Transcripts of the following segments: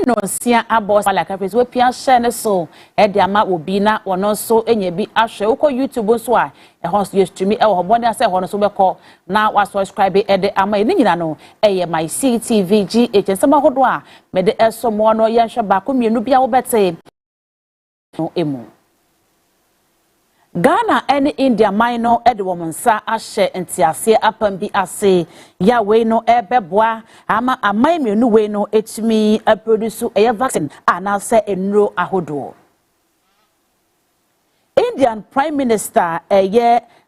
no sia abos wala kapres we pia share ne so e de ama obi na wono so enye bi ahwe uko YouTube so a e ho so stream e ho bone ase ho no so beko na wa subscribe e de ama ni nyina no e my CTV GH nsema hodo a me de eso mo no ye hwe ba ko mienu bia wo bete no emu Ghana and India minor Edwomansa ashe ntiase apam bi ase ya we no ebeboa ama amai mienu we no etimi produce a vaccine anase enro ahodo Indian Prime Minister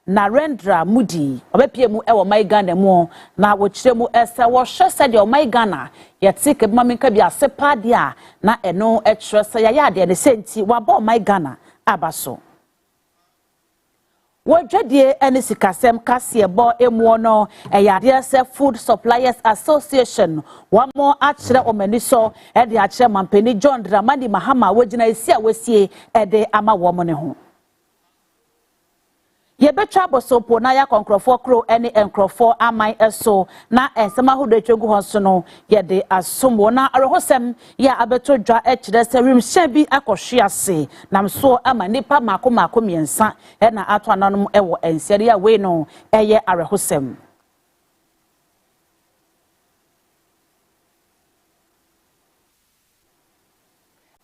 Narendra Modi obepiemu ewo mai Ghana mu na wo kiremu ese wo hwese de o mai Ghana yetike maminka bi ase pade a na eno ekyerese ya ya de ne senti wa ba o mai Ghana abaso Wodwadie ene sikasem kase bo emu no eyade se Food Suppliers Association wamo akire omaniso e de akire mampeni John Dramani Mahama wogina esi a wesie e de ama wo mo ne ho Yebetwa bosopo na ya konkrofo kro ene enkrofo amai eso na ensema hodo etwegu ho so no yede asomo na arehosem ya abeto dwa ekire se rimhye bi akohwe ase nam so ama nipa mako miensa na ato ananom ewo ensere ya we no eye arehosem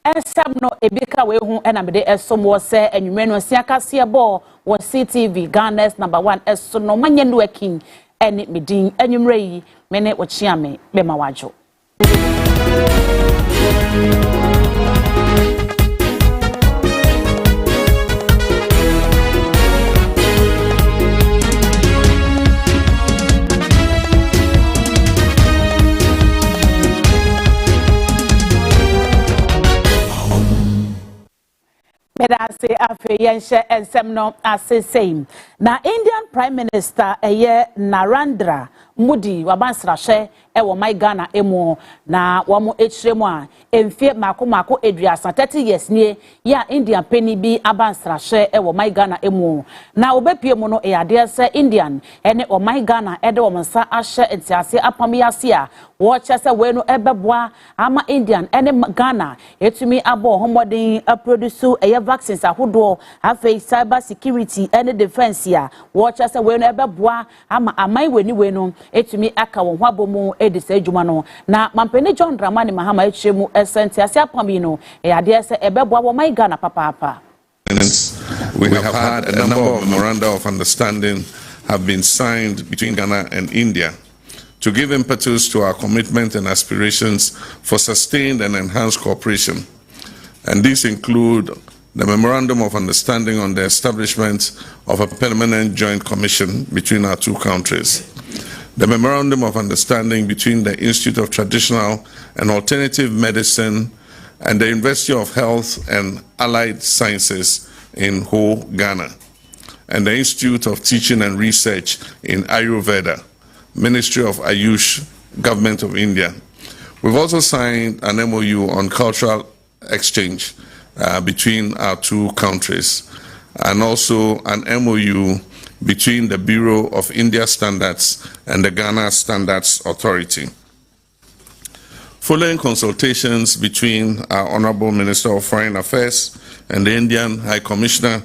Ensam no ebika we hu na mede esomo se anwumre no siakase bo wo CTV Ghana's #1 eso no manye no akin ene medin anwumre yi mene wo chiame be ma wajo Medase afe yenshe ensem no asesem na Indian Prime Minister Narendra Modi wabansrahye ewo mai Ghana emu na wamo echiremu a emfie mako eduasa 30 years nie ya Indian penny bi abansrahye ewo mai Ghana emu na obepie mu no eyade se Indian ene o mai Ghana ede wo mensa ahye entiase apamiase a wo chese we no ebeboa ama Indian ene Ghana etumi abo homodin produce vaccines ahodo afei cyber security ene defense ya wo chese we no ebeboa ama amai weni we no etumi aka wo ho abomu edisa adwuma no na mampeni John Dramani Mahama echemu esenti ase apami no eyade ese ebeboa wo mai Ghana papa We have had a number of memoranda of understanding have been signed between Ghana and India to give impetus to our commitment and aspirations for sustained and enhanced cooperation. And these include the Memorandum of Understanding on the establishment of a permanent joint commission between our two countries, the Memorandum of Understanding between the Institute of Traditional and Alternative Medicine and the University of Health and Allied Sciences in Ho, Ghana, and the Institute of Teaching and Research in Ayurveda, Ministry of Ayush, Government of India. We've also signed an MOU on cultural exchange between our two countries, and also an MOU between the Bureau of India Standards and the Ghana Standards Authority. Following consultations between our Honorable Minister of Foreign Affairs and the Indian High Commissioner,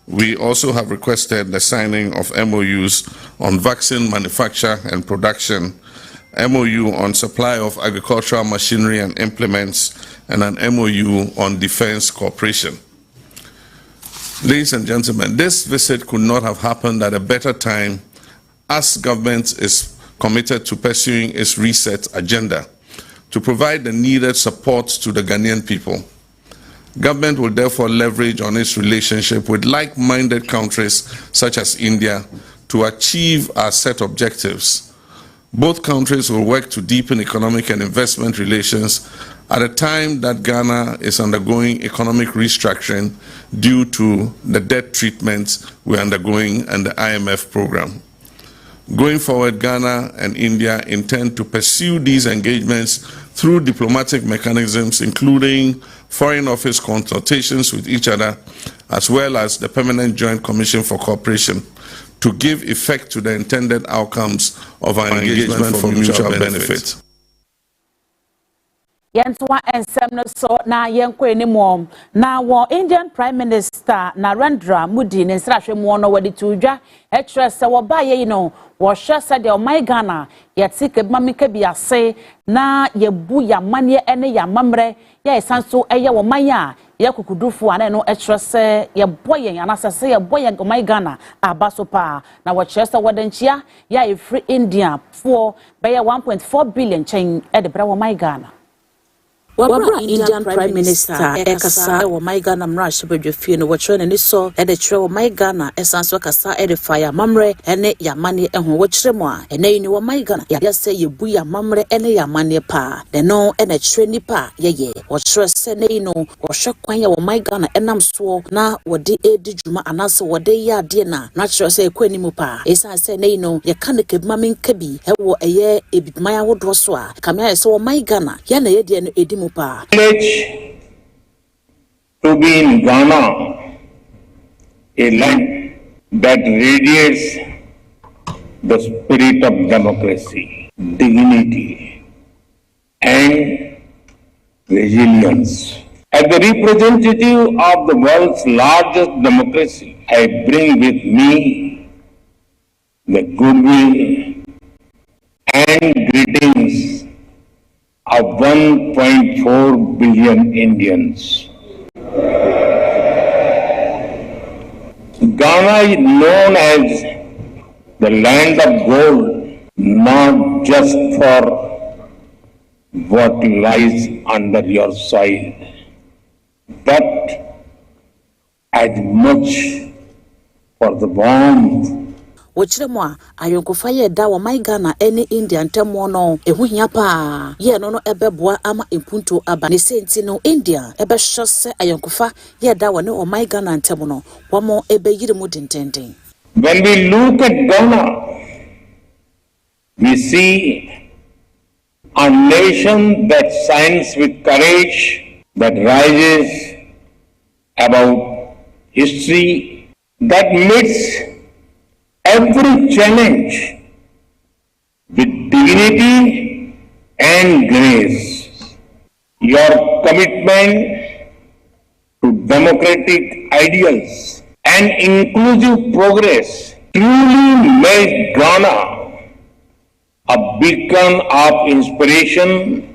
we also have requested the signing of MOUs on vaccine manufacture and production, MOU on supply of agricultural machinery and implements, and an MOU on defense cooperation. Ladies and gentlemen, this visit could not have happened at a better time, as government is committed to pursuing its reset agenda to provide the needed support to the Ghanaian people. Government will therefore leverage on its relationship with like-minded countries such as India to achieve our set objectives. Both countries will work to deepen economic and investment relations at a time that Ghana is undergoing economic restructuring due to the debt treatment we're undergoing and the IMF program. Going forward, Ghana and India intend to pursue these engagements through diplomatic mechanisms, including Foreign Office consultations with each other, as well as the Permanent Joint Commission for Cooperation, to give effect to the intended outcomes of our engagement for mutual benefit. Yentwa ensem no so na yenkwe ni mom na wo Indian Prime Minister Narendra Modi ne nsrahwe mu no wadi tudwa etre se wo ba ye no wo hwe se de o my Ghana yeti kebamika biase na yebu ya manie ene ya mamre ya esanso eye wo man a ye kukudufu ana no etre se ye boyen anasase ye boyen o my Ghana abaso pa na wo hwe se wodanchia ya e free India for be 1.4 billion chen e de bra wo my Ghana. Wabra Indian Prime Minister Ekasa wa my Ghana mrash bedwefie no wotwe ne so e de kire wa my Ghana esanso kasa e de fire mamre ene yamane ehon wokire mu a ene ni wa my Ghana ya se yebu ya mamre ene yamane pa de no ene kire nipa yeye wotwe se ne no wohwe kwan ya wa my Ghana enam so na wode edi dwuma anase wode ya de na kire se ekwani mu pa esan se ne no ye kan kebma menkabi ewo eye ebidman awodo so a kamya se wa my Ghana ya na ye de no edi Privilege to be in Ghana, a land that radiates the spirit of democracy, dignity, and resilience. As the representative of the world's largest democracy, I bring with me the goodwill and greetings of 1.4 billion Indians. Ghana is known as the land of gold, not just for what lies under your soil, but as much for the warmth Wachire mu a ayonkofa ye da wo my Ghana ene India ntemo no ehuhia pa ye no ebeboa ama empunto aba ne senti no India ebe hwose ayonkofa ye da wo ne o my Ghana ntemo no wo mo ebe yire mu dintenden. When we look at Ghana, we see a nation that shines with courage, that rises above history, that meets every challenge with dignity and grace. Your commitment to democratic ideals and inclusive progress truly made Ghana a beacon of inspiration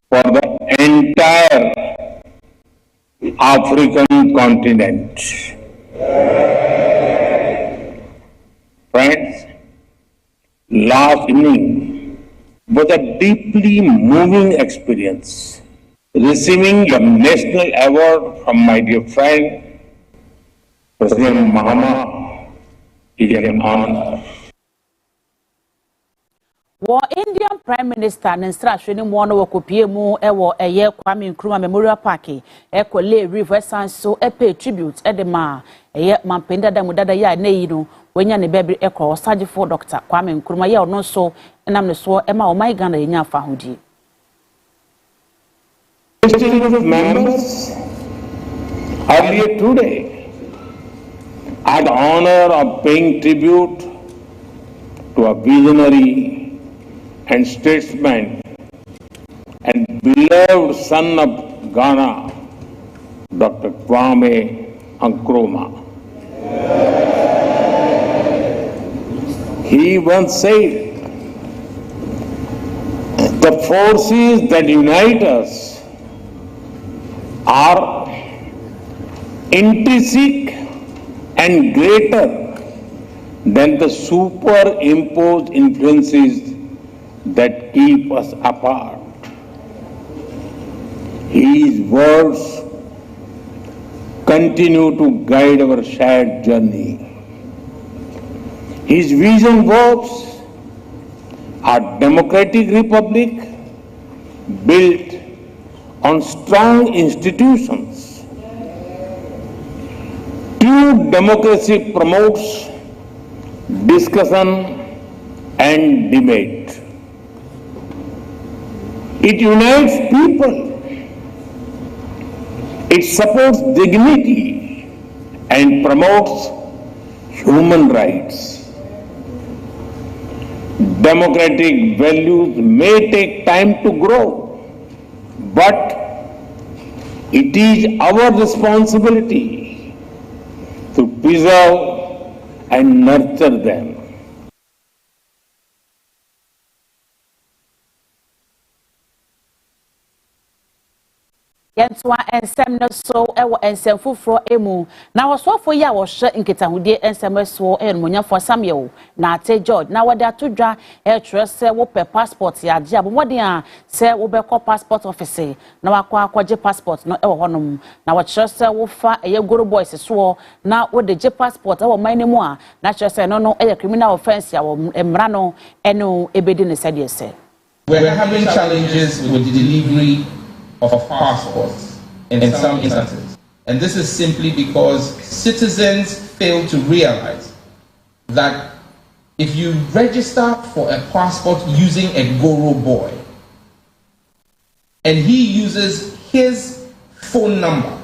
for the entire African continent. Friends, last evening was a deeply moving experience. Receiving the national award from my dear friend, President Mahama, is an honor. Wo Indian Prime Minister Nsrahwe ni mu no wakopie mu ewo eye Kwame Nkrumah Memorial Park ekole River Sanso pay tribute edema eye mampenda da mudada ya neyi no wenya ne bebre ekọ Sajifo Dr. Kwame Nkrumah ye ono so enam ne so ema o my Ghana yenya afa hodi. Members, earlier today, I had the honor of paying tribute to a visionary and statesman and beloved son of Ghana, Dr. Kwame Nkrumah. He once said, "The forces that unite us are intrinsic and greater than the superimposed influences that keep us apart." His words continue to guide our shared journey. His vision was a democratic republic built on strong institutions. True democracy promotes discussion and debate. It unites people. It supports dignity and promotes human rights. Democratic values may take time to grow, but it is our responsibility to preserve and nurture them. Yentwa ensem no so ewo ensem fufuro emu na wasofo ya wo hye nketahudie ensem so enmonyafo Samuel na ate George na wada todwa trese wo pe passport ya age abomode a se wo be ko passport office na wakwa akwaje passport no ewo honom na wo trese wo fa eye goro boys so na wo de je passport ewo manemu a na trese no no eye criminal offense ya wo emra no eno ebedi ne sede se. We're having challenges with the delivery of passports in some instances. And this is simply because citizens fail to realize that if you register for a passport using a Goro boy, and he uses his phone number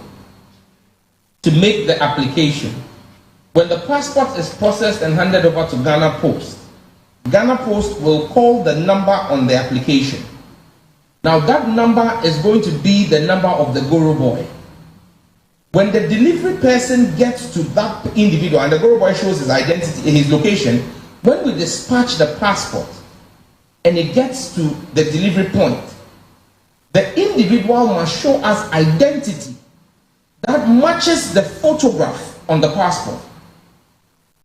to make the application, when the passport is processed and handed over to Ghana Post will call the number on the application. Now that number is going to be the number of the Goro boy. When the delivery person gets to that individual and the Goro boy shows his identity, his location, when we dispatch the passport and it gets to the delivery point, the individual must show us identity that matches the photograph on the passport.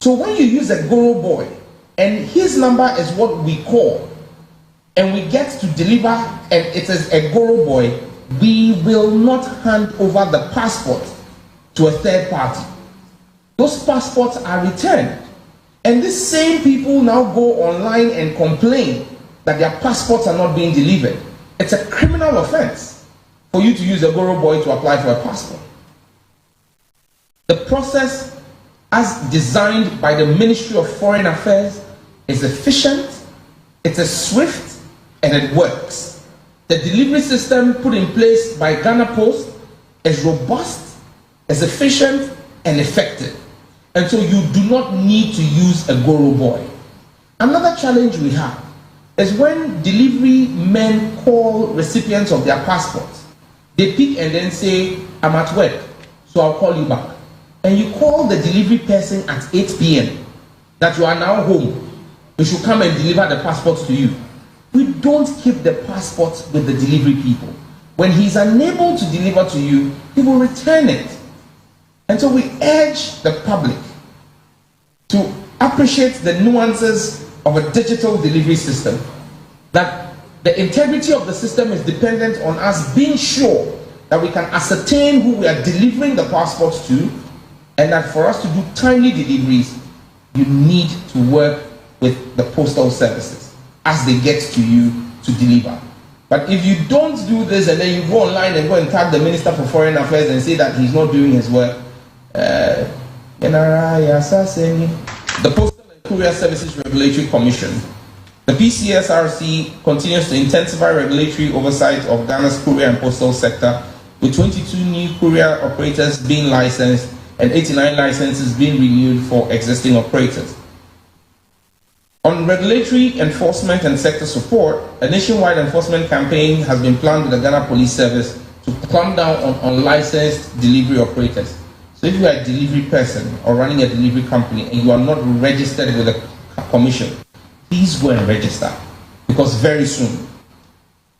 So when you use a Goro boy and his number is what we call, and we get to deliver and it is a Goro boy, we will not hand over the passport to a third party. Those passports are returned. And these same people now go online and complain that their passports are not being delivered. It's a criminal offense for you to use a Goro boy to apply for a passport. The process as designed by the Ministry of Foreign Affairs is efficient, it is swift, and it works. The delivery system put in place by Ghana Post is robust, is efficient, and effective. And so you do not need to use a Goro boy. Another challenge we have is when delivery men call recipients of their passports. They pick and then say, I'm at work, so I'll call you back. And you call the delivery person at 8 p.m. that you are now home. You should come and deliver the passports to you. We don't keep the passports with the delivery people. When he's unable to deliver to you, he will return it. And so we urge the public to appreciate the nuances of a digital delivery system, that the integrity of the system is dependent on us being sure that we can ascertain who we are delivering the passports to, and that for us to do timely deliveries, you need to work with the postal services as they get to you to deliver. But if you don't do this and then you go online and go and tag the Minister for Foreign Affairs and say that he's not doing his work, the Postal and Courier Services Regulatory Commission, the PCSRC, continues to intensify regulatory oversight of Ghana's courier and postal sector, with 22 new courier operators being licensed and 89 licenses being renewed for existing operators. On regulatory enforcement and sector support, a nationwide enforcement campaign has been planned with the Ghana Police Service to clamp down on unlicensed delivery operators. So if you are a delivery person or running a delivery company and you are not registered with the commission, please go and register, because very soon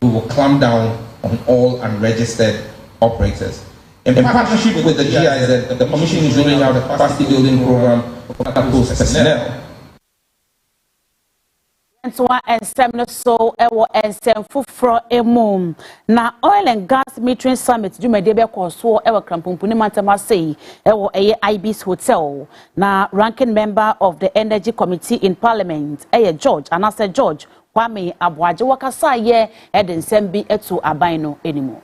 we will clamp down on all unregistered operators. In partnership with the GIZ, the commission is rolling out a capacity building program for Ghana Post personnel. Ensem no so ewo ensem fufuro emu na oil and gas metering summit jumede be koso ewo krampumpuni mantama sei ewo eye IB's hotel na ranking member of the energy committee in parliament George Anase George Kwame Aboaje wakasa ye ensem bi etu aban no anymore.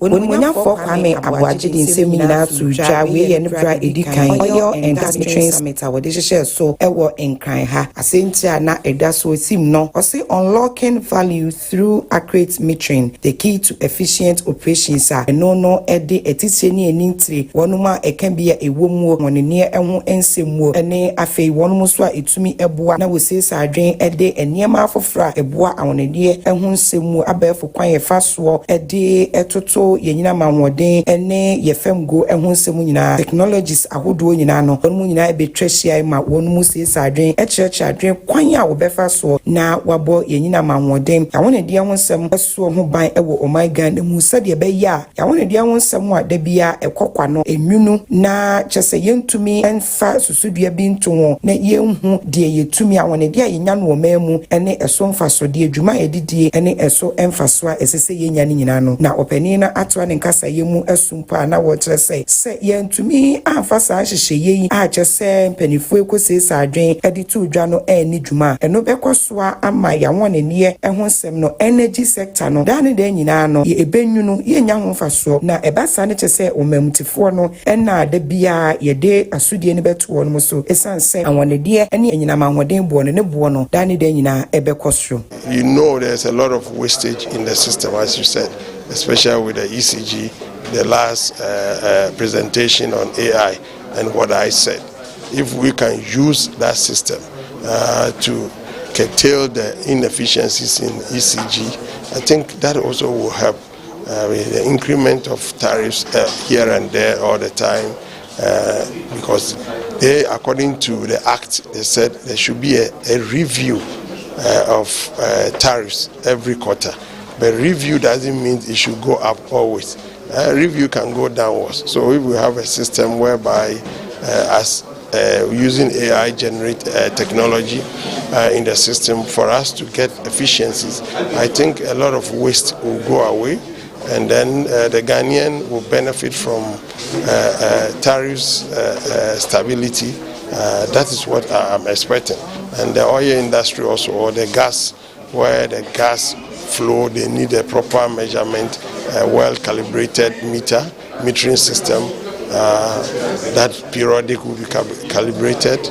Onumunyafo Kwame Abuaje di nsɛm nyinaa to dwa we yɛ ne bra edikan oil and gas metering summit a wɔde hyehyɛ so ɛwɔ nkran ha asɛnti a na ɛda so osim no ɔse unlocking value through accurate metering the key to efficient operations a ɛno no ɛde ɛtitie ne anintire wɔnom a ɛka bi a ɛwɔ mu wɔnenie ɛho nsɛmuo ɛne afei wɔnom so a ɛtumi ɛboa na wɔsiesie adwen ɛde nneɛma afoforo a ɛboa awonedie ɛho nsɛmuo abɛɛfo kwan yɛfa soɔ ɛde ɛtoto yɛnyina ma wɔden ɛne yɛfam go ɛho nsɛmu nyinaa technologies ahodoɔ nyinaa no wɔnom nyinaa ɛbɛtwa hyia ma wɔnom siesie adwen ɛkyerɛkyerɛ adwen kwan a wɔbɛfa soɔ na wabɔ yɛnyina ma wɔden awonedie ho nsɛm ɛsoɔ ho ban ɛwɔ ɔman mu sɛdeɛ ɛbɛyɛ a awonedie ho nsɛm a da bia ɛkɔkwa no enwunu na kyɛsɛ yɛntumi ɛnfa susudua bi nto ho na yɛnhu deɛ yɛtumi awonedie a yɛnya no wɔ man mu ɛne ɛso mfasodeɛ adwuma yɛdidie ɛne ɛso ɛmfaso a ɛsɛ yɛnya ne nyinaa no na ɔpanin na atoa ne nkasa yɛmu asumpa na wɔkyerɛ sɛ yɛntumi amfa saa hyehyɛ yɛyi a kyɛsɛ mpanifo ekosiesie adwen ɛde to dwa no ɛne dwuma ɛno bɛkɔ so ama yɛawonenie ɛho nsɛm no energy sector no da ne da nyinaa no yɛbenwunu yɛnya ho mfasoɔ na ɛbasa ne kyɛsɛ ɔmamutifoɔ no ɛna da bia yɛde asudie ne bɛto wɔn mu so ɛsan sɛ awonedie ɛne anyinama ahoden boɔ no ne boɔ no da ne da nyinaa ɛbɛkɔ so. You know there's a lot of wastage in the system, as you said, especially with the ECG, the last presentation on AI and what I said. If we can use that system to curtail the inefficiencies in ECG, I think that also will help with the increment of tariffs here and there all the time, because they, according to the Act, they said there should be a review of tariffs every quarter. But review doesn't mean it should go up always. Review can go downwards. So if we have a system whereby using AI generate technology in the system for us to get efficiencies, I think a lot of waste will go away, and then the Ghanaian will benefit from tariffs stability. That is what I'm expecting. And the oil industry also, or the gas, where the gas flow, they need a proper measurement, a well-calibrated metering system that periodic will be calibrated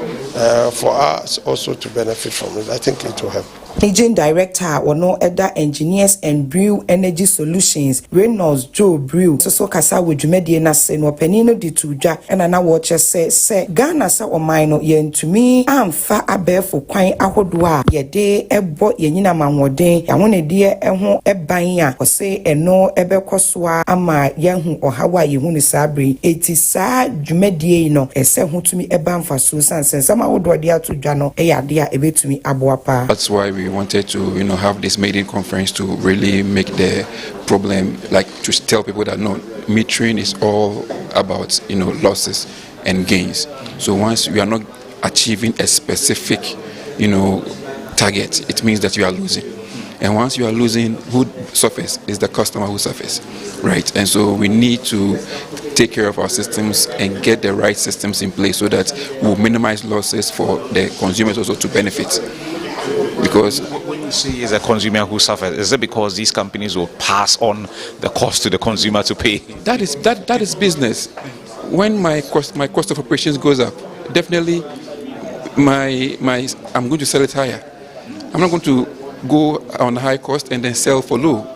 for us also to benefit from it. I think it will help. Agent Director Ono Eda Engineers and Brew Energy Solutions Reynolds Joe Brew so kasa wodwumedie na se no panino di tudwa ena na wo se Ghana sa oman no yentumi amfa abefo kwan ahodo a yede ebo yenyina manwoden yawonedie eho eban a ose eno ebekosoa ama yehu ohawa yehunu sabre eti sa dwumedie no ese hotumi eba mfa so sansen sama wodo de atudwa no eyade a ebetumi aboapa. That's why we wanted to, have this maiden conference to really make the problem, like to tell people that no, metering is all about, losses and gains. So once you are not achieving a specific, target, it means that you are losing. And once you are losing, who suffers is the customer who suffers, right? And so we need to take care of our systems and get the right systems in place so that we'll minimize losses for the consumers also to benefit. Because when you say is a consumer who suffers, is it because these companies will pass on the cost to the consumer to pay? That is business. When my cost of operations goes up, definitely I'm going to sell it higher. I'm not going to go on high cost and then sell for low.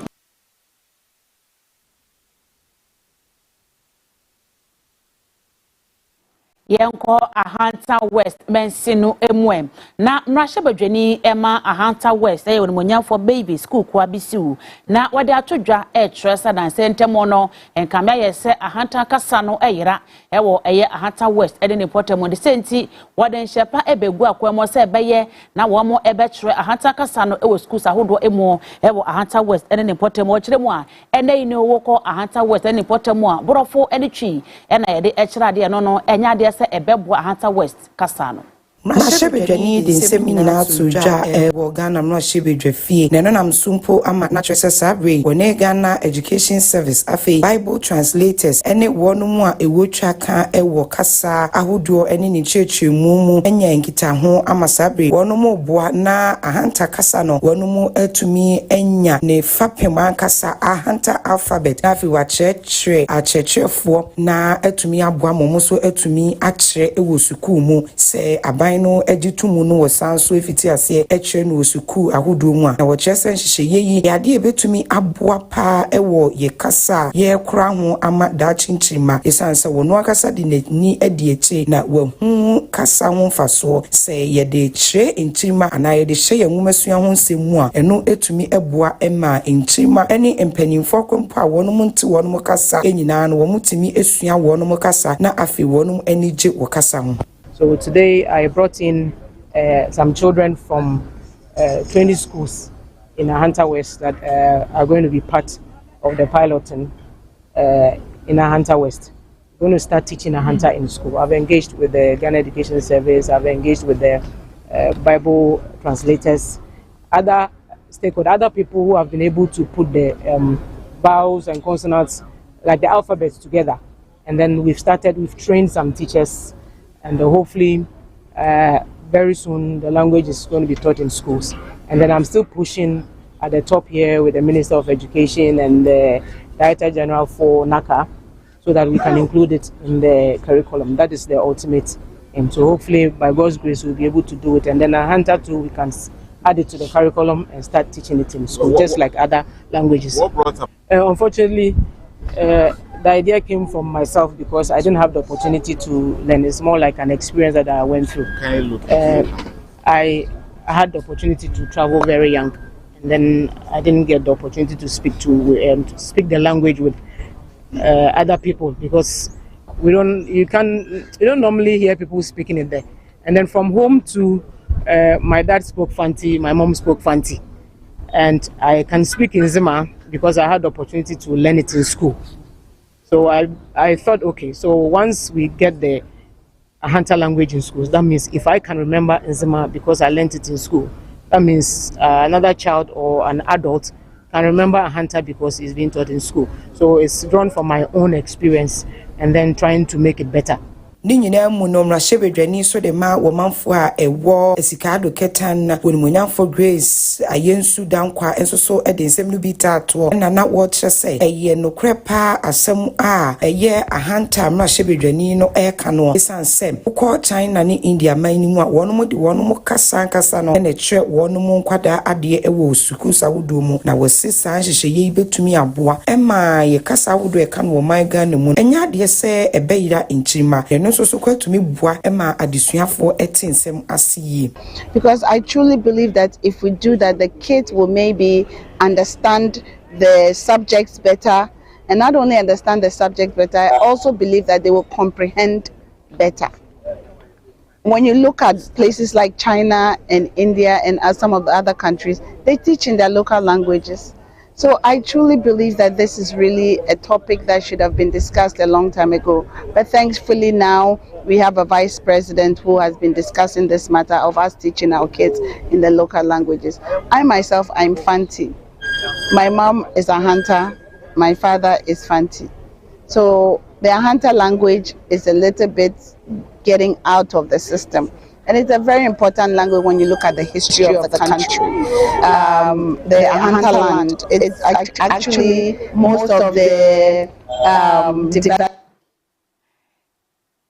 Yenko Ahanta West mensinu emwem na mrasha badwani ema Ahanta West eyo nimunya for baby school kwa bisiu na wade atodwa tresa dan sentemo no enkame yese Ahanta kasa no eyira ewo eye Ahanta West ede ne potemo de senti wade nhyepa ebegu akwemo se ebeye na wo mo ebetre Ahanta kasa no ewo school sahodo emo ewo Ahanta West ede ne potemo kiremu a ene ni woko Ahanta West ede ne potemo a borofo ene twi ena yede ekira de no no enya de se ebebo Ahanta West kasano Mashebedwani de semina to ja wo Ghana mashebedwe fie na no nam sumpo ama na twese sabre wone Ghana Education Service afi Bible translators ene wonu mu a ewotwa ka ewo kasa ahodo ene ni cheche mu enya nkita ho ama sabre wonu mu boa na ahanta kasa no wonu mu atumi enya ne fapema kasa ahanta alphabet afi wa cheche achechefo na atumi aboa momo so atumi akire ewo sukuu mu se aban no editumu no wasanso efiti ase ekire no sukuu ahodo mu a na wo chese nhihye yi yade ebetumi aboa pa ewo ye kasa ye kura ho ama da chinchima esanse wono akasa de ni edi eche na wahu kasa ho faso se ye de chire nchima ana ye de hye ye nwumasua ho nsemu a eno etumi eboa ema nchima ene empanimfo kompa wono mu nti wono mu kasa enyina no wo mutimi esua wono mu kasa na afi wono mu enije wo kasa ho. So today I brought in some children from 20 schools in Ahanta West that are going to be part of the piloting in Ahanta West. We're going to start teaching Ahanta in school. I've engaged with the Ghana Education Service, I've engaged with the Bible translators, other stakeholders, other people who have been able to put the vowels and consonants, like the alphabets, together. And then we've trained some teachers, and hopefully very soon the language is going to be taught in schools. And then I'm still pushing at the top here with the Minister of Education and the Director General for NACA so that we can include it in the curriculum. That is the ultimate aim. So hopefully by God's grace we'll be able to do it. And then Ahanta too, we can add it to the curriculum and start teaching it in school, just like other languages. What brought up? Unfortunately, the idea came from myself because I didn't have the opportunity to learn. It's more like an experience that I went through. I had the opportunity to travel very young, and then I didn't get the opportunity to speak the language with other people because you don't normally hear people speaking it there. And then from home to my dad spoke Fanti, my mom spoke Fanti, and I can speak in Zima because I had the opportunity to learn it in school. So I thought, okay, so once we get the Ahanta language in schools, that means if I can remember Nzima because I learned it in school, that means another child or an adult can remember Ahanta because it's being taught in school. So it's drawn from my own experience and then trying to make it better. Ninyina mu no mrashebedwani so de ma wo manfo a ewo esikado ketan na wonmunyafo Grace ayensu dankwa enso so e de nsem no bi tato na wo kyese eye no krepa asem a eye Ahanta mrashebedwani no e ka no esansem ko China ne India mani mu a wono de wono kasa no na kire wono mu nkwada ade ewo suku sawodo mu na wosisa nhihye ye betumi aboa ema ye kasa wodo e ka no my Ghana mu enya de se ebeyira nchima because I truly believe that if we do that, the kids will maybe understand the subjects better, and not only understand the subject better, I also believe that they will comprehend better. When you look at places like China and India and some of the other countries, they teach in their local languages. So I truly believe that this is really a topic that should have been discussed a long time ago. But thankfully now we have a vice president who has been discussing this matter of us teaching our kids in the local languages. I myself, I'm Fanti. My mom is Ahanta, my father is Fanti. So the Ahanta language is a little bit getting out of the system. And it's a very important language when you look at the history of the country. The Ahanta land, it's actually most of the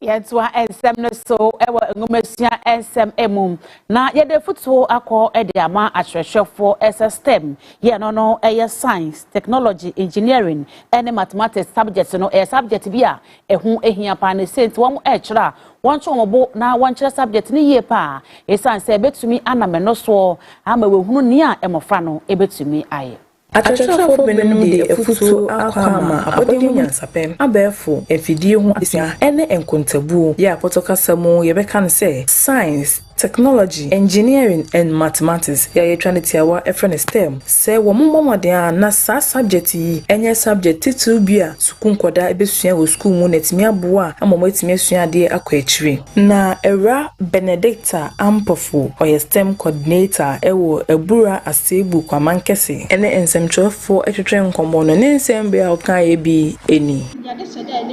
Yetwa ensem no so ewa ngumesia ensem emum na yede futo akọ ede ama ahwehwefo SSTEM ye no eye science, technology, engineering and mathematics subjects no subject bia ehu ehia pa ne sent wo kira won chomobo na won kira subject ni ye pa esan se betumi aname no so ama we hunu ni a emofra no ebetumi aye Achachafo benum de efutu akwama abodi nyansapem abefo efidie ho asia ene enkontabu ye apotokasamo ye beka ne se science technology, engineering, and mathematics. Yaya trying to tell what a friend is STEM. Say wo mama de na sa subject yi enye subject titu bia sukun koda ebesua wo school mu netimi aboa amamo etimi asua de akwa achire. Na Era Benedicta Ampofo oye STEM coordinator ewo Ebura Asebu Kwamankese ene ensemtrofo etwetwe nkomo no ne nsembe a oka ye bi eni. Yeah, they said that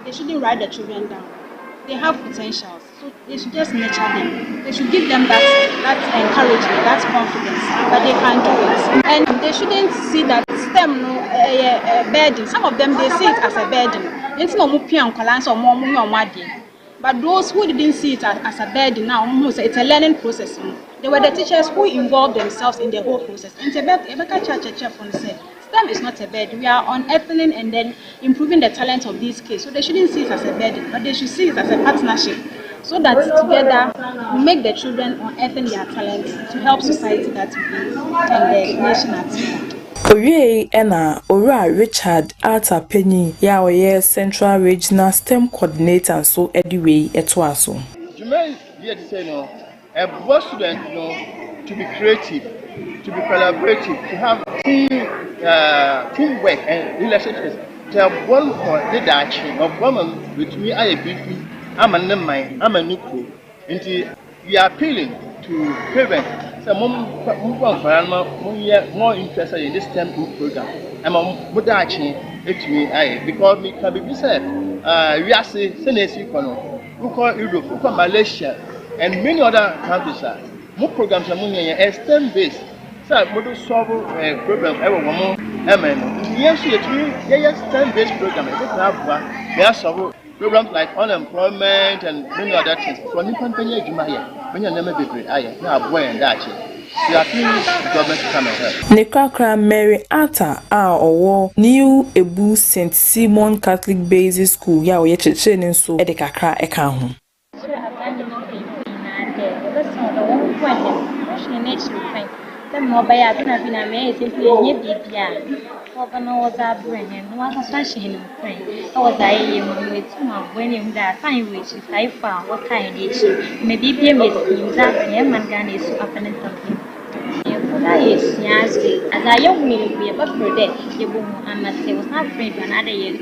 they shouldn't write the children down. They have potentials, so they should just nurture them. They should give them that encouragement, that confidence that they can do it. And they shouldn't see that STEM a burden. Some of them, they see it as a burden. It's not but those who didn't see it as a burden now, it's a learning process. They were the teachers who involved themselves in the whole process. And STEM is not a burden. We are unearthing and then improving the talent of these kids. So they shouldn't see it as a burden, but they should see it as a partnership. So that together we make the children unearthing their talent to help society that we and the nation at large. Oye ena Ora Richard Arthur Penny ya oye Central Regional STEM Coordinator so ediwe eto aso. You may hear to say no, a student to be creative, to be collaborative, to have teamwork and relationships. To have one for the action of women with me I a I'm a name, I'm a nuclear. And we are appealing to parents. So, more interested in this STEM program. I'm a because we can be said, we are saying, Europe, Malaysia, and many other countries. More programs are STEM based. So, we solve a program every woman. Yes, STEM based program. We have solved programs like unemployment and many other things. For new company, when you never be now boy and that. We are pleased government to come and help. Nekrakra Mary Atta owo New Ebu St. Simon Catholic Basic School ya oye cheche so e de kakra e kan ho. As a young man, we have a you was not afraid to another year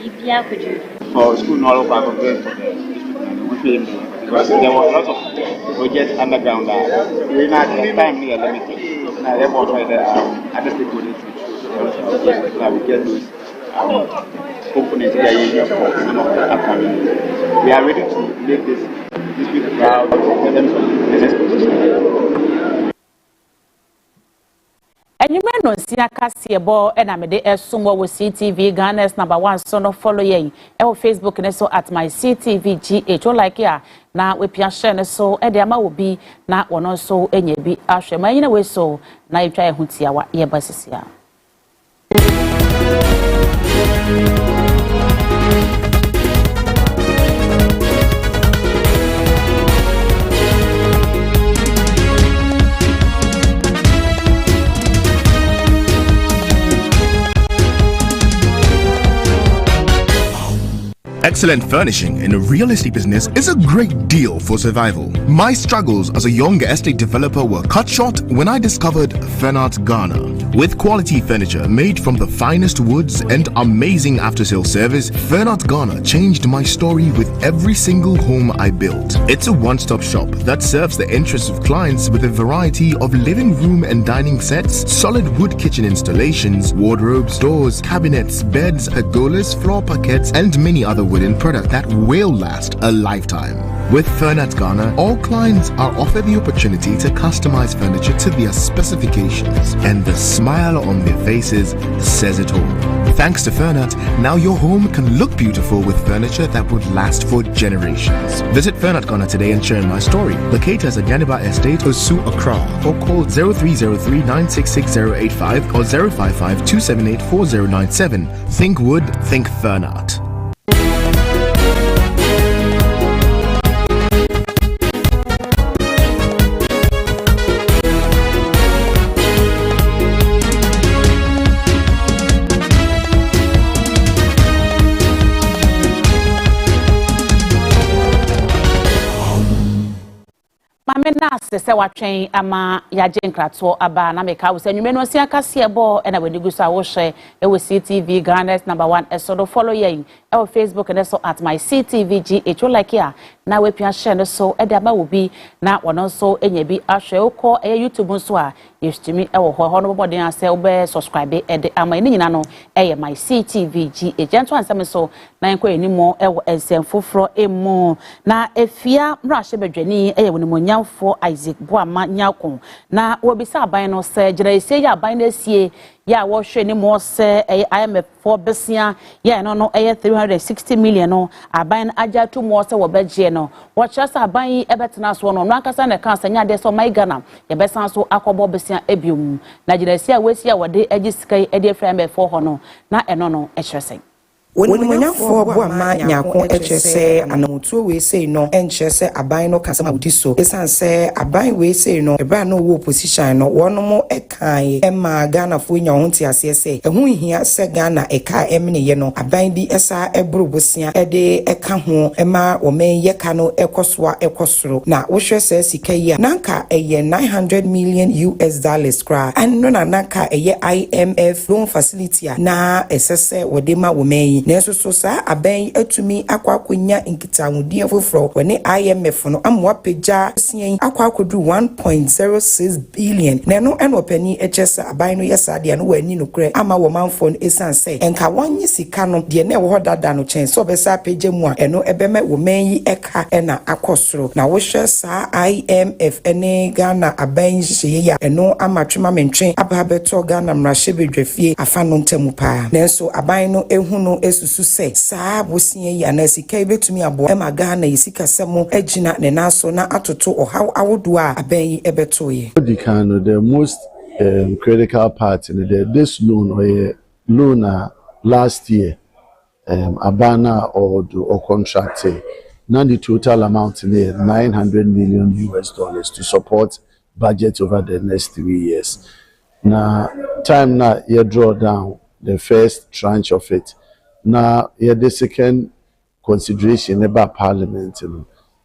if you are for school, no local because there were lots of projects underground that we not time here limited. Now, therefore, try the other people need to we get those components that are used for some of the upcoming. We are ready to make these people proud in terms of the next position. And you may not see a Cassiabo and I'm a sumo with CTV Ghana's #1 son of following our Facebook and so at my CTV GH like ya now we pian so and the ama will be not one also any be ashe my in a way so now you try hutia wa ye basisia. Excellent furnishing in a real estate business is a great deal for survival. My struggles as a young estate developer were cut short when I discovered Fernart Ghana. With quality furniture made from the finest woods and amazing after-sale service, Fernart Ghana changed my story with every single home I built. It's a one-stop shop that serves the interests of clients with a variety of living room and dining sets, solid wood kitchen installations, wardrobes, doors, cabinets, beds, pergolas, floor parquets, and many other wooden products that will last a lifetime. With Fernart Ghana, all clients are offered the opportunity to customize furniture to their specifications, and the smile on their faces says it all. Thanks to Fernart, now your home can look beautiful with furniture that would last for generations. Visit Fernart Ghana today and share my story. Locate us at Yaniba Estate, Osu, Accra, or call 0303 966085 or 055 278 4097. Think wood, think Fernart. Yamena se watwen ama yaje nkrato aba na meka wo sanwume no sia kase ebo na wani gusa wo hwe e wo CTV Ghana's #1 esodo follow yen e wo Facebook and so at my CTVG echo like ya na we pia share no so e de aba wo bi na wono so enya bi ahwe ukọ e YouTube so a yestimi e wo ho no boden ase wo be subscribe e de ama ni nyina no e my CTVG agento ansem so na enko enimo e wo ensem foforo emu na efia mrahye bedwani e wo ni for Isaac Boama Nyakon na wobisa aban no se gyiraesie ya aban na sie ya wo hwe ni mo se IMF for besia ya no 360 million no aban aja to mo se wo beje no wo kyeresa aban yi ebetena so no akasa na kan sanya de so my Ghana ye besan so akobo besia ebiom na gyiraesie wesi ya wode agiskai e de IMF for ho no na eno no kyeresen When for Boama Nyakon HSA and we say no, and Chese Abai no Casama Diso, Esan say Abai we say no, a brand no war position, no one more a kai, Emma Ghana for your own TSA, and we here say Ghana a car emini yeno, Abai be Esa Ebrubusia, a day a cahu, Emma or may Yakano Ecoswa Ecosro. Now, Osha says Ikea Nanka a year $900 million cry, and nona Nanka a year IMF loan facility, na SSA Wadema Womei. Neso so sa aben atumi akwakonya nkitawudie foforo woni IMF no amwa peja sien akwakodu 1.06 billion neno enopani echesa aban no yesade no wani no kure ama wo manfo no esanse enka wonyi sika no de na wo dada no chen so besa peja mu a eno ebeme wo manyi eka ena akosoro na wo hwe sa IMF ene Ghana aban hye ya eno amatwema mentwen ababeto Ghana mrahye bedwafie afa no ntemu pa nenso aban no ehu no susu se saa bosie ya na sika ebetumi abo e Ghana yisika semo agina ne naso na atoto ohaw awodo a aban ebeto ye the most critical part in this loan last year abana or contract now the total amount in $900 million to support budget over the next 3 years. Now time now you draw down the first tranche of it. Now, the second consideration about Parliament,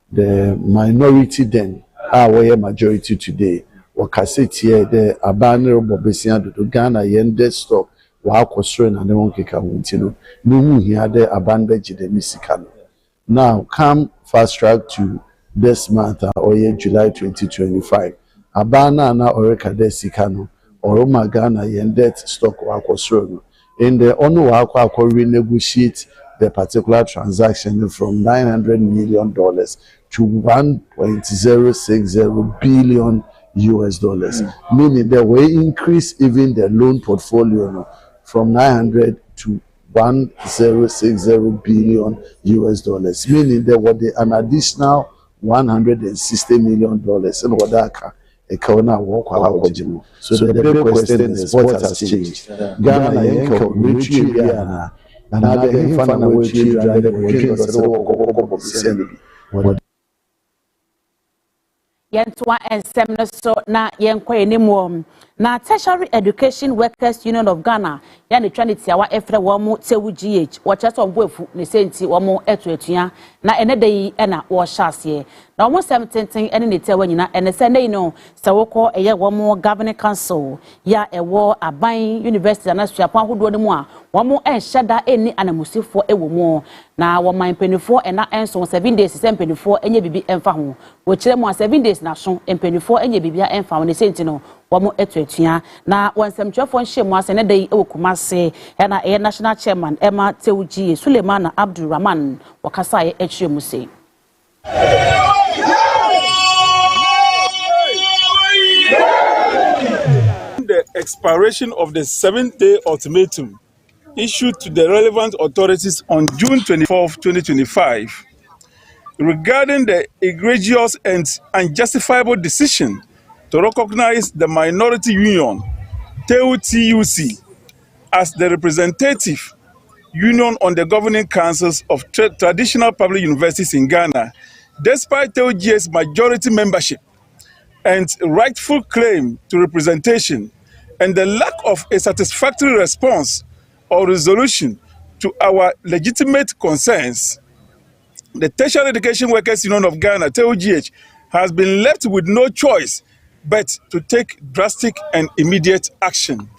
the minority then, our majority today, wakaseti here the abandoned Bobesian to Ghana yen stock, wa constrain and the monkey can no here the abandoned the Misikano. Now, come fast track to this month or July 2025. Abana na oreka de Sikano, or Ghana yen stock wa constrain. In the only work renegotiate the particular transaction from $900 million to $1.060 billion, meaning that we increase even the loan portfolio from 900 to $1.060 billion, meaning there was an additional $160 million in Wadaka. So the big question is what has changed. Ghana yenko retreat Ghana and other infana Yentwa ensem no so na yenkwa enemu na Tertiary Education Workers Union of Ghana ya ne twaniti awa efre wo mu TEWGH wo cheso mboefu ne senti wo mu etuatua na enedai na wo hyase na wo sem tenten ene ne tewa nyina ene se nei no se wokọ eye wo mu Governing Council ya ewo aban University na suapan hodo ne mu a wo mu enhyeda eni anamusifo ewo mu na wo man penifo ena enso 7 days se penifo enye bibi emfa ho wo kire mu 7 days na so penifo enye bibia emfa ho ne senti no wamo etuatua na wansamtwafo nhye ase ne dai ewo Kumase na National Chairman Emma Tewuji Suleiman Abdulrahman wakasa ye echiemu sei the expiration of the 7-day ultimatum issued to the relevant authorities on June 24, 2025 regarding the egregious and unjustifiable decision to recognize the minority union, TEWTUC, as the representative union on the governing councils of traditional public universities in Ghana, despite TEWG's majority membership and rightful claim to representation, and the lack of a satisfactory response or resolution to our legitimate concerns. The Tertiary Education Workers Union of Ghana, TEWGH, has been left with no choice but to take drastic and immediate action.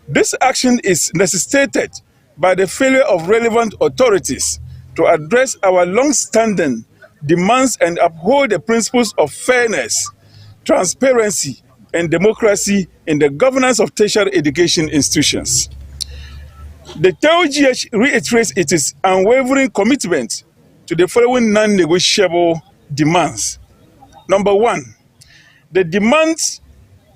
This action is necessitated by the failure of relevant authorities to address our long-standing demands and uphold the principles of fairness, transparency, and democracy in the governance of tertiary education institutions. The TEOGH reiterates its unwavering commitment to the following non-negotiable demands. Number one, we demand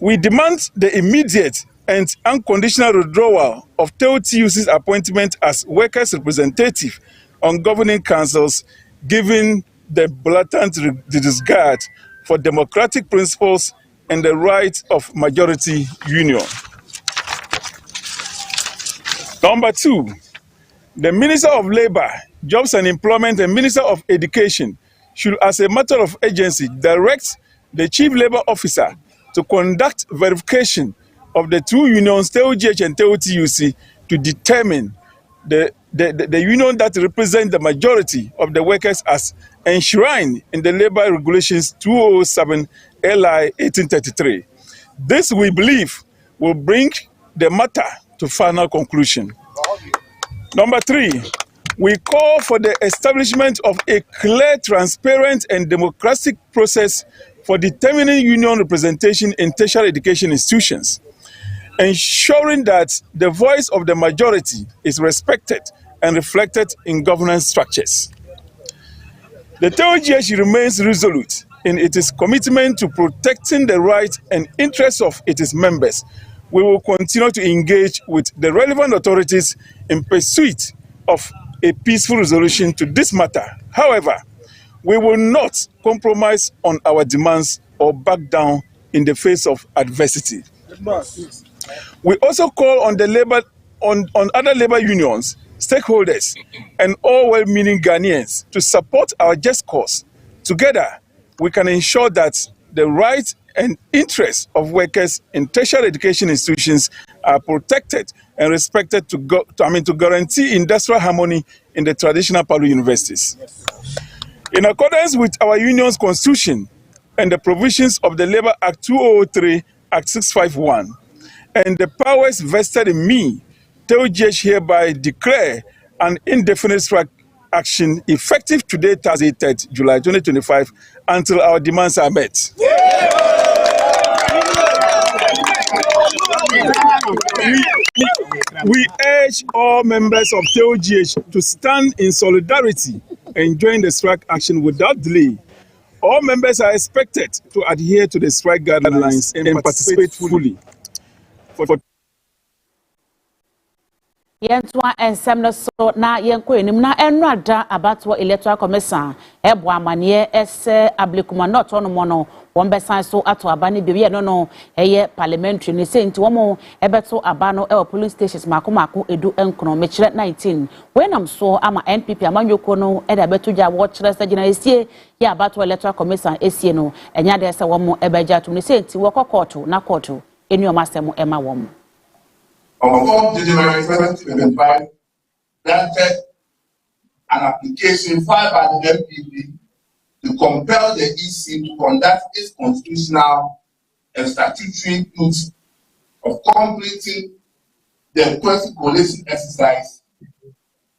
the immediate and unconditional withdrawal of TEOTUC's appointment as workers' representative on governing councils, given the blatant disregard for democratic principles and the rights of majority union. Number two, the Minister of Labour, Jobs and Employment and Minister of Education should, as a matter of urgency, direct the Chief Labour Officer to conduct verification of the two unions, TEOGH and TEOTUC, to determine the union that represents the majority of the workers as enshrined in the Labour Regulations 2007 LI 1833. This, we believe, will bring the matter to final conclusion. Number three, we call for the establishment of a clear, transparent, and democratic process for determining union representation in tertiary education institutions, ensuring that the voice of the majority is respected and reflected in governance structures. The TEOGH remains resolute in its commitment to protecting the rights and interests of its members. We will continue to engage with the relevant authorities in pursuit of a peaceful resolution to this matter. However, we will not compromise on our demands or back down in the face of adversity. We also call on other labor unions, stakeholders, and all well-meaning Ghanaians to support our just cause. Together, we can ensure that the rights and interests of workers in tertiary education institutions are protected and respected to guarantee industrial harmony in the traditional public universities. In accordance with our union's constitution and the provisions of the Labour Act 2003, Act 651, and the powers vested in me, TEOGH hereby declare an indefinite strike action effective today, Thursday, 3rd July 2025, until our demands are met. We urge all members of TEOGH to stand in solidarity and join the strike action without delay. All members are expected to adhere to the strike guidelines and participate fully. Yentwa ensem no so na yenko enim na enrada abatwa electoral commission ebo amane ese ablikuma not ono mono wombesan so ato abane biye no eye parliamentary ni say nti womo ebeto abano e police stations makomako edu enkono mechire 19 wenam so ama NPP amanyoko no e da beto gya wo kire sa gina esie ya abatwa electoral commission esie no enya de se womo ebeja to ni say nti wo kokoto na koto enu omasem ema womo. On 4 January 2025, granted an application filed by the MPP to compel the EC to conduct its constitutional and statutory duty of completing the request coalition exercise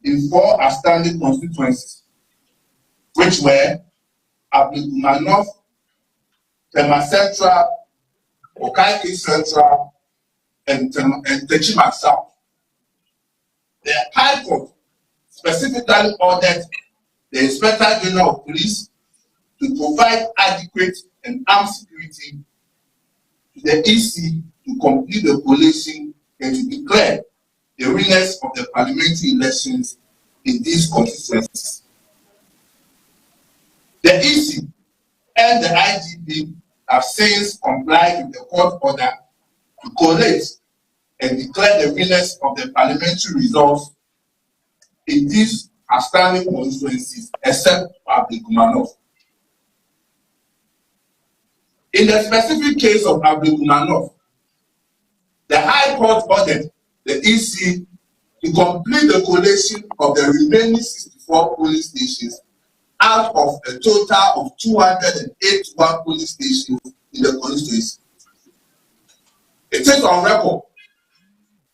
in 4 outstanding constituencies, which were Ablikuma North, Tema Central, Okai Central, and Techima South. The High Court specifically ordered the Inspector General of Police to provide adequate and armed security to the EC to complete the coalition and to declare the winners of the parliamentary elections in these constituencies. The EC and the IGP have since complied with the court order to collate and declare the winners of the parliamentary results in these outstanding constituencies, except Ablikuma North. In the specific case of Ablikuma North, the High Court ordered the EC to complete the collation of the remaining 64 polling stations out of a total of 281 police stations in the constituency. It is on record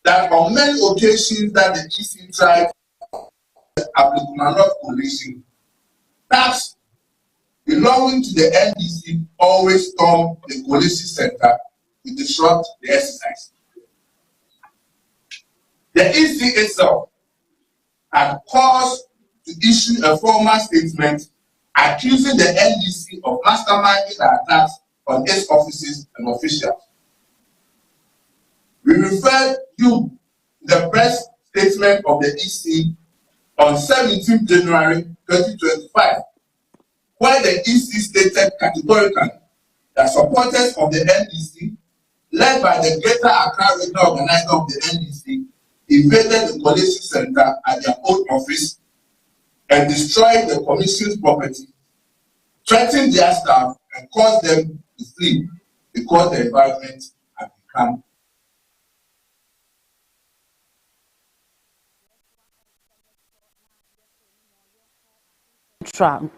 that on many occasions that the EC tried Abdulmanaf coalition, staffs belonging to the NDC always storm the coalition center to disrupt the exercise. The EC itself had cause to issue a formal statement accusing the NDC of masterminding the attacks on its offices and officials. We refer you to the press statement of the EC on 17 January 2025, where the EC stated categorically that supporters of the NDC, led by the Greater Accra Regional Organizer of the NDC, invaded the coalition center at their own office and destroyed the commission's property, threatened their staff, and caused them to flee because the environment had become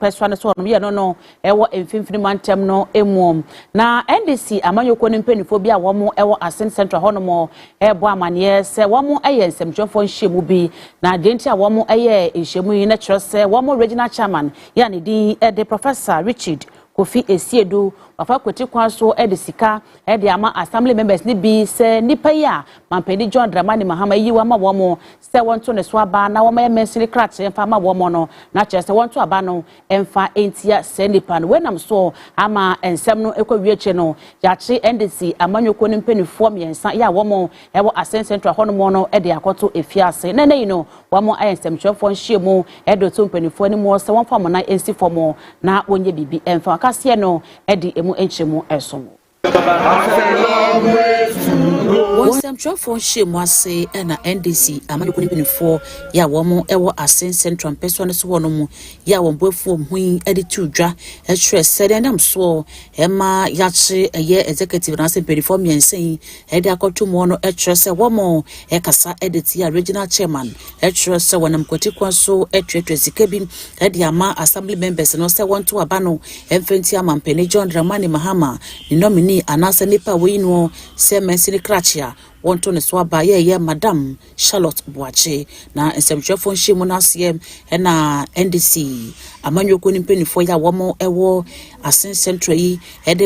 Peswane so no ye no ewo emfimfini mantem no emuom na NDC amanyoko ne mpanifo bi a womo ewo Asen Central honomo ebo amane se womo eye nsemtwefo nhyiemu bi na denti a womo eye nhyiemu yi na kyerɛ se womo regional chairman ya ne din the Professor Richard Kofi Esiedu wafa kweti kwa so sika ama assembly members ni bi se nipa ya mampedi John Dramani Mahama yi wa ma womo se wonto ne so aba na woma emensiri kratche emfa ma womo no na kyerɛ se wonto aba no emfa entia se nipa no wenam so ama ensem no ekɔwieche no yache NDC amanyoko ne mpanifo miensa ya womo ewo Asen Central hono no akoto efiase na yi no womo ayensemtwefo nhyiemu to mpanifo ni mo se wonfa mo na ensi fomo na wonye bibi emfa kasie no emu enchemu esomo Wonsamtwafo nhyiemu ase na NDC amanyoko nipinifo ya womo ewo Asen Central Peswane so wono mu ya womboefo mhui tudwa ehwe sede nam so ema yache eye executive na se perifo miensen akoto mu no ehwe se womo ekasa editi ya regional chairman ehwe se wonam kwatikwa so etwetwe sika bi ama assembly members no se wonto aba no emfenti amampeni John Dramani Mahama ni nominee anasa nipa we no se mensini krachia wonto ne so aba ye Madam Charlotte Boache na nsemtwefo nhyiemu na asem na NDC amanyoko ni mpanifo ya womo ewo Asen Central yi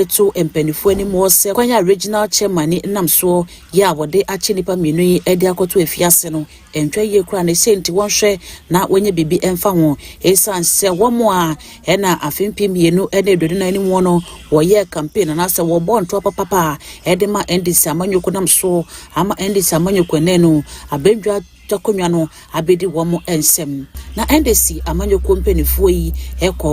to mpanifo ani mo se kwanya regional chairman nam so ya wode achi nipa mienu yi akoto efiase no entwa ye kura ne senti wonhwe na wonye bibi emfa ho esan se womo a na afimpi mienu edodi na ani mo no wo ye campaign na se wo bonto papa ma NDC amanyoko nam so ama NDC amanyoko nenu abendwa takonwa no abedi womo ensem na NDC amanyoko mpanifo yi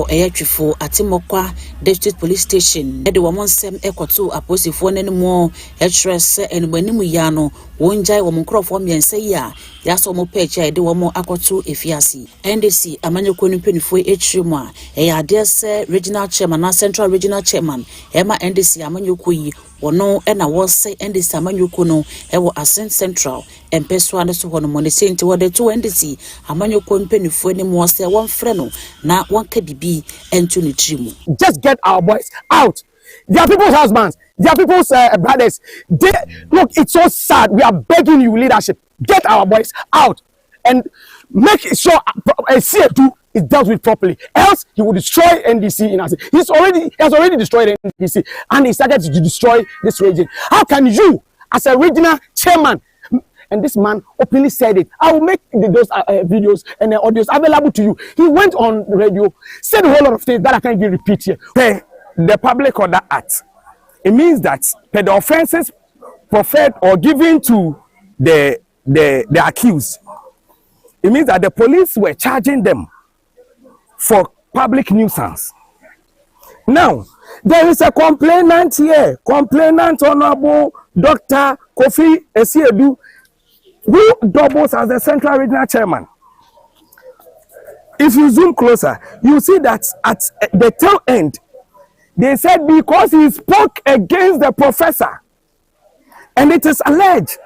eyetwefo atimokwa district police station womo nsem ekoto aposifo nanimo etrese enibanimu ya no wonjai womo nkrofo miense ya yaso mo pecha womo akoto efiasi NDC amanyoko mpanifo etrimu a adese regional chairman na central regional chairman ema NDC amanyoko yi wono na wose NDC amanyoko no ewo Asen Central empeswane so wono mo ne senti wode to NDC amanyoko mpanifo ni mo se won frɛ no na won ka bibi ento ne trimu. Just get our boys out. They are people's husbands. They are people's brothers. Look, it's so sad. We are begging you, leadership. Get our boys out and make sure CA2 is dealt with properly. Else, he will destroy NDC in Asen. He has already destroyed NDC, and he started to destroy this region. How can you, as a regional chairman, and this man openly said it, I will make those videos and audios available to you. He went on the radio, said a whole lot of things that I can't even repeat here. Hey, the Public Order Act, it means that the offenses proffered or given to the accused, it means that the police were charging them for public nuisance. Now, there is a complainant here, Honorable Dr. Kofi Esiedu, who doubles as the Central Regional Chairman. If you zoom closer, you see that at the tail end, they said because he spoke against the professor, and it is alleged,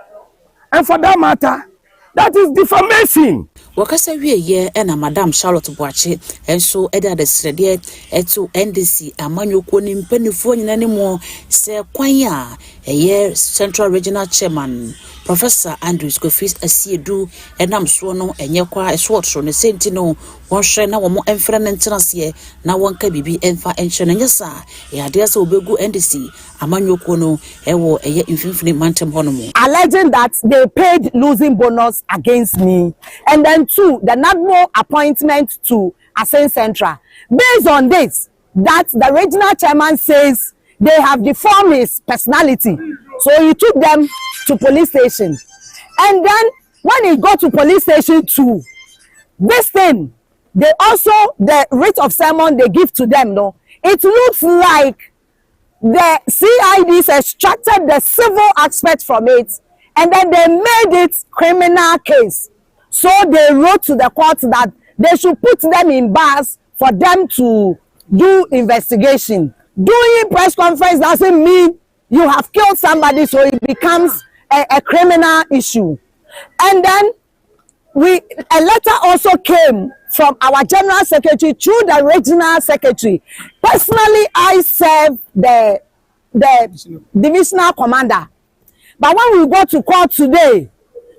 and for that matter, That is defamation. Wakasa wiye na Madam Charlotte Boache enso eda de srede eto NDC amanyoko ni mpanifo nyina ne mo se kwan a eye Central Regional Chairman Professor Andrew Scoffice Asiedu enam so no enye kwa eswotro ne senti no won hwe na wo mo emfra ne ntenase na won ka bibi emfa enhwe ne nyesa e ade se obegu NDC amanyoko no ewo eye mfimfini mantem honomo alleging that they paid losing bonus against me, and then two, the NADMO appointment to Asen Central. Based on this, that the regional chairman says they have deformed his personality, so he took them to police station. And then when he got to police station 2, this thing, they also, the writ of sermon they give to them, no, it looks like the CIDs extracted the civil aspect from it, and then they made it criminal case. So they wrote to the court that they should put them in bars for them to do investigation. Doing press conference doesn't mean you have killed somebody, so it becomes a criminal issue. And then a letter also came from our general secretary through the regional secretary. Personally, I serve the divisional commander. But when we go to court today,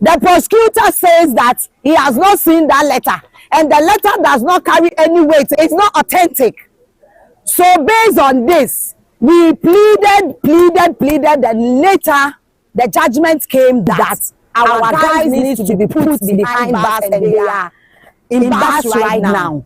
the prosecutor says that he has not seen that letter, and the letter does not carry any weight. It's not authentic. So based on this, we pleaded, and later the judgment came that our guys need to be put behind bars, and they are in bars right now.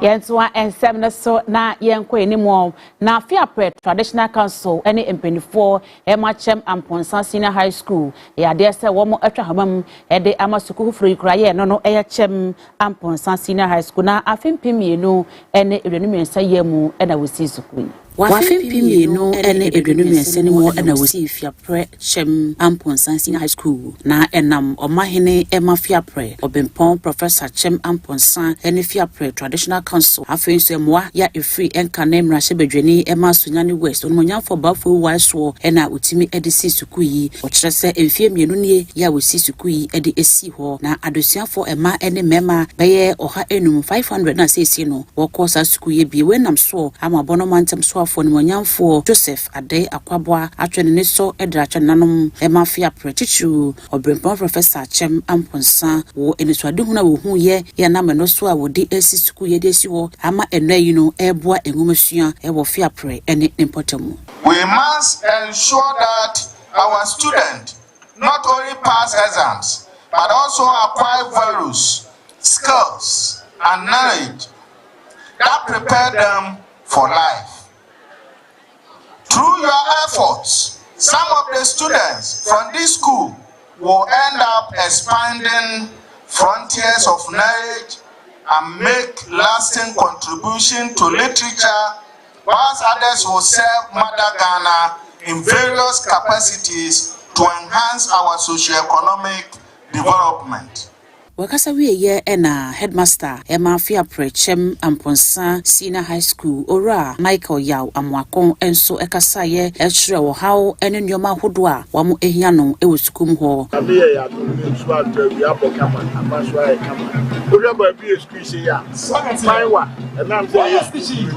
Yentwa ensem na so na yenko enimo na Fiapre Traditional Council ene empenifo emachem Amponsan Senior High School ya de se wo mo atwa hamam ede amasuku furu kraye no no eyachem Amponsan Senior High School na afempimienu ene edwenu mensa yemu ena wosi sukui wafempimienu ene edwenu mensa ni mo ena wosi Fiapre chem Amponsan Senior High School na enam omahene ema Fiapre obempon Professor Chem Amponsan ene Fiapre Traditional Council afenso emwa ya efree enka na mrahye bedwani ema Sunyani West onmonyamfo bafo waiso ena utimi edisi sukuyi okyerese emfie mienu nie ya wosi sukuyi ede esi ho na adosuafo ema ene mema beye oha enum 500 na sesi no wokosa sukuyi bi wenam so ama bono mantem so afo onmonyamfo Joseph Ade Akwabwa atwene ne so edracha nanom ema Fiapre chichu obrempon Professor Chem Amponsan wo eniswade huna wo hu ye ya na meno so a wodi esi sukuyi de ama enayino eboa engumasua ewo Fiapre ene importamu. We must ensure that our students not only pass exams but also acquire values, skills and knowledge that prepare them for life. Through your efforts, some of the students from this school will end up expanding frontiers of knowledge and make lasting contribution to literature, whilst others will serve Mother Ghana in various capacities to enhance our socio-economic development. Wakasa wiye ena headmaster ema Fiapre Chem Amponsan Senior High School ora Michael Yaw Amwakon enso ekasa ye ehre wo hawo ene nyoma hodo a wamo ehia no ewo sukum ho abiye ya so atwa abo kama abaso aye kama oria ba bi school se ya maiwa enam se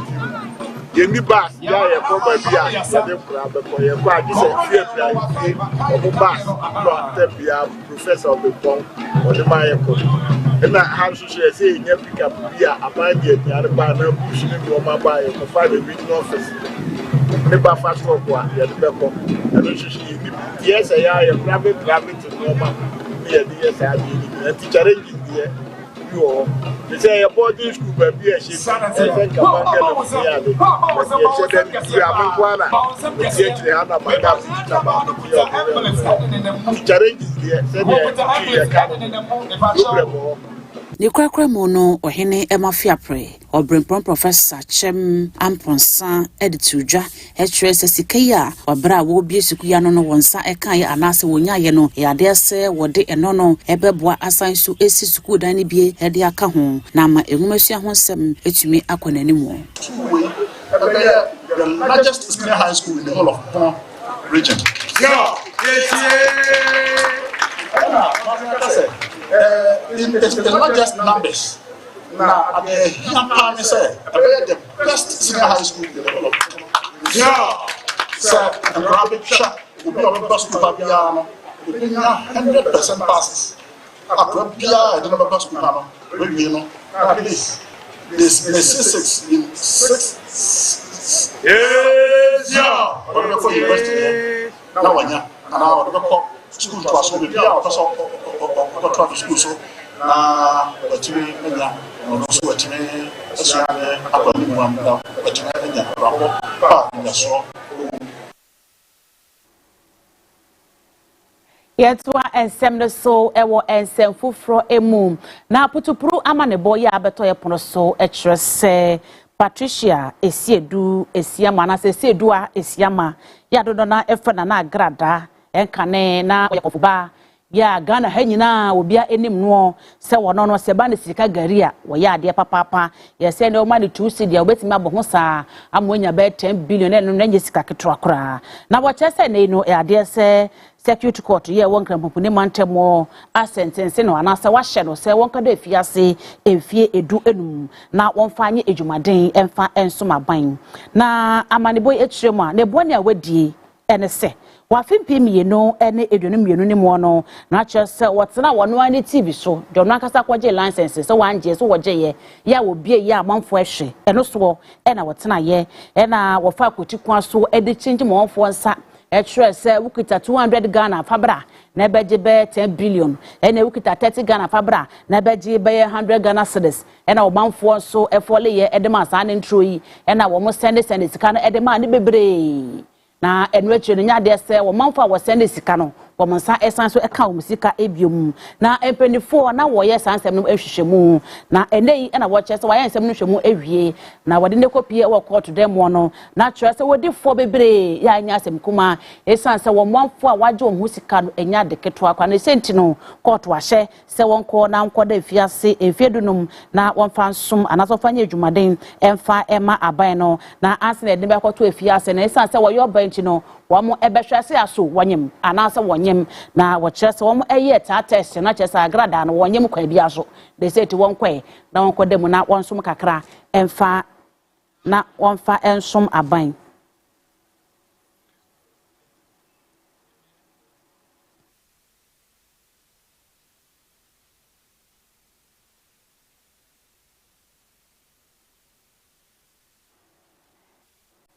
yemi bas ya ye ko ba bia ya de kura be ko ye ko agi se Fiapre obo bas no te bia professor of the pong o de ma ye ko na how so say nye pick up bia abandi e are ba na bush ni wo ma ba ye ko fa the regional office ne ba fast work wa ye de be ko e no so she ni yes ya ye private no ma ye di yes ya di teacher challenge di you they say a boarding school baby she think about get ya de she dem ti amankwana she ti hana manga challenge di say the can ni kwakwa mo no ohene ema Fiapre obrempon Professor Chem Amponsan editudwa etrese sikaya obra wo bie sikuya no wonsa eka ye anase wonyaye no ya de se wode eno no ebeboa asansu esi suku dan bie ede aka ho na ma enwumasua ho nsem etumi akonanimu the largest senior high school in the whole of Pong region. Yeah. it's not just numbers. Now, I say, the best senior high school in the development. Yeah, sir, and rabbit shop will be on the bus to Fabiano. We didn't have 100% passes. After Pia, the number bus to Pano, you know, at least this 6 in 6. Yes, yeah, but before you rest here, now when you and our school to us, we are also to school. So, what you mean, also what you mean, as you are up on one, what you mean, so. Yetwa ensem no so ewo ensem fufro emu na putupuru amanebo ya abeto ye pono so ekyerese Patricia Esiedu Esiama na se Esiedu a Esiama ya dodo na efena na agrada enkane na yakofuba ya Ghana ha nyina obia enim no se wono no se ba ne sika gari a wo ya ade papapa ye se ne o ma ne 2 cedi obetimi aboho sa amonya be 10 billion no nanye sika ketro akora na wo chese ne no e ade se Security Court ye won kran popune mantemo a sentence no anasa wa hye no se won ka da fiase enfie edu enum na won fa anye ejumaden emfa ensoma ban na amaneboy ekyiremu a ne bone a wadie ene se wa fimpi mienu ene eduonu mienu ne mo no na chese wotena wono ani TV so de no akasa kwaje license se wanje so woje ye ya obie ye amanfo ehwe eno so ena wotena ye ena wo fa kotikwa so ede change mo onfo nsa say wukita 200 Ghana fabra na beje be 10 billion ene wukita 30 Ghana fabra na beje be 100 Ghana cedis ena omanfo so efole ye edema san ntro yi ena wo mo send sika no edema ne bebre na enweche no nya de se wo manfo a wo send sika no wo monsa esan so eka wo sika ebiom na empenifo na wo ye sansem no ehwehwemu na enei ena wo chese wa ye nsem no hwemu ewie na wode ne kopie wo court dem no na chese wodi fo bebre ya anya asem kuma esan se wo manfo a waje wo sika no enya de keto akwa na senti no court wa hye se won ko na nkoda efiase efedunum na won fa nsom anaso fa nya adwumaden emfa ema aban no na anse na de be koto efiase na esan se wo yo banchi no wamo ebehwese aso wonyem anasa wonyem na wokyerese wamo eye ta test na kyerese agrada no wonyem kwa bia so they say to wonkwe na wonkodem na wonsom kakra emfa na wonfa ensom aban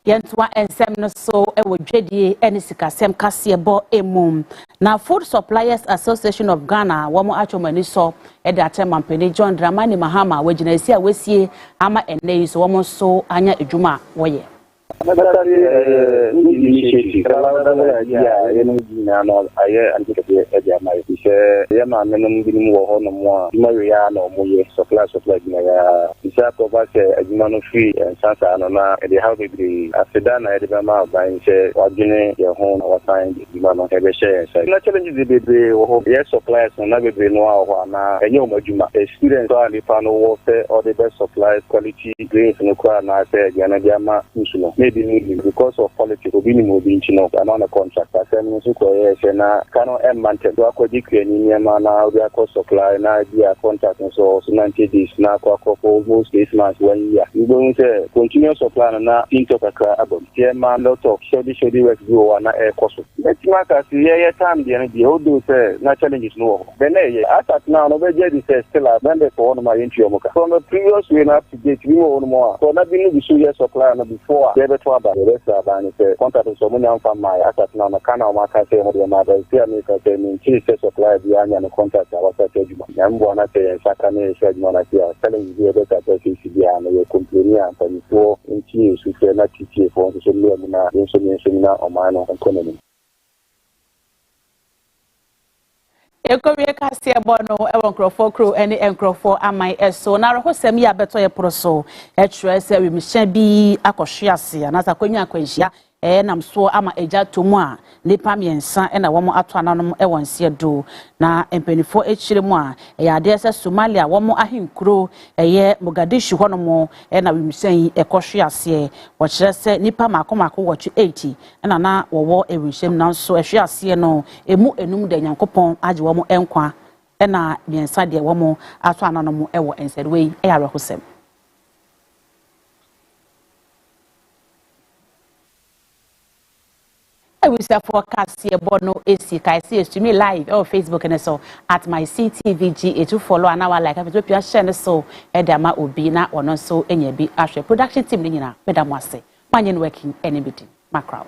Yentwa ensem no so ewo dwedie ene sikasem kasebo emum na Food Suppliers Association of Ghana womo achomani so e de atemampeni John Dramani Mahama wagina esi a wesie ama ene so womo so anya edwuma woye Afedana edema buying share wagine your home or find the man have share. Naturally the suppliers and never be no na enyo majuma experience on the panel warfare or the best suppliers quality grains no kwa na say Ghana diama usuno maybe because of political minimum being amount of contract assembly so ko na kano emante do akodi kwani ma na we are supply na dia contract so 90 days na kwa almost 8 months 1 year we going to continue supply na into kakra abom tema lot of shoddy work go na air cost let market see time the odo say na challenges no then as at now no be just say still a vendor for one my entry omoka from the previous we na up to date we no more so na be no be so year supply na before they better about the rest of and say contract so money am from my as at now na kana o maka say mo dey ma dey see me ka say me chi supply bi anya no contract our judgment na mbo na say saka na judgment na say selling the better say bi ana we complain am for nti so say na titi for so me na so na o ma no economy Ekowie kase ebono ewo nkrofo kro ene enkrofo amai eso na rohosem ya beto ye proso etre se wi mihya bi akohwease anasa kwanya akwanhia nam so ama eja tomu a nipa miensa na womo ato ananom ewo nse do na empenifo echiremu a ya ade se Somalia womo ahinkuro eye Mogadishu honomo na wimhyan ekohwease wo kire se nipa makomako wochu 80 na wowo ewihjem na so ehwease no emu enum da Nyankopon age womo enkwa na miensa de wo mo aso anono mo ewo ensedwe e arehosem I will say forecast here, but no AC. I see it to me live on Facebook and so at my CTVG. To follow an hour like I will share so. Edama Obina or not so any be actual production team. Nina, Madam Wase, man working anybody. Macro.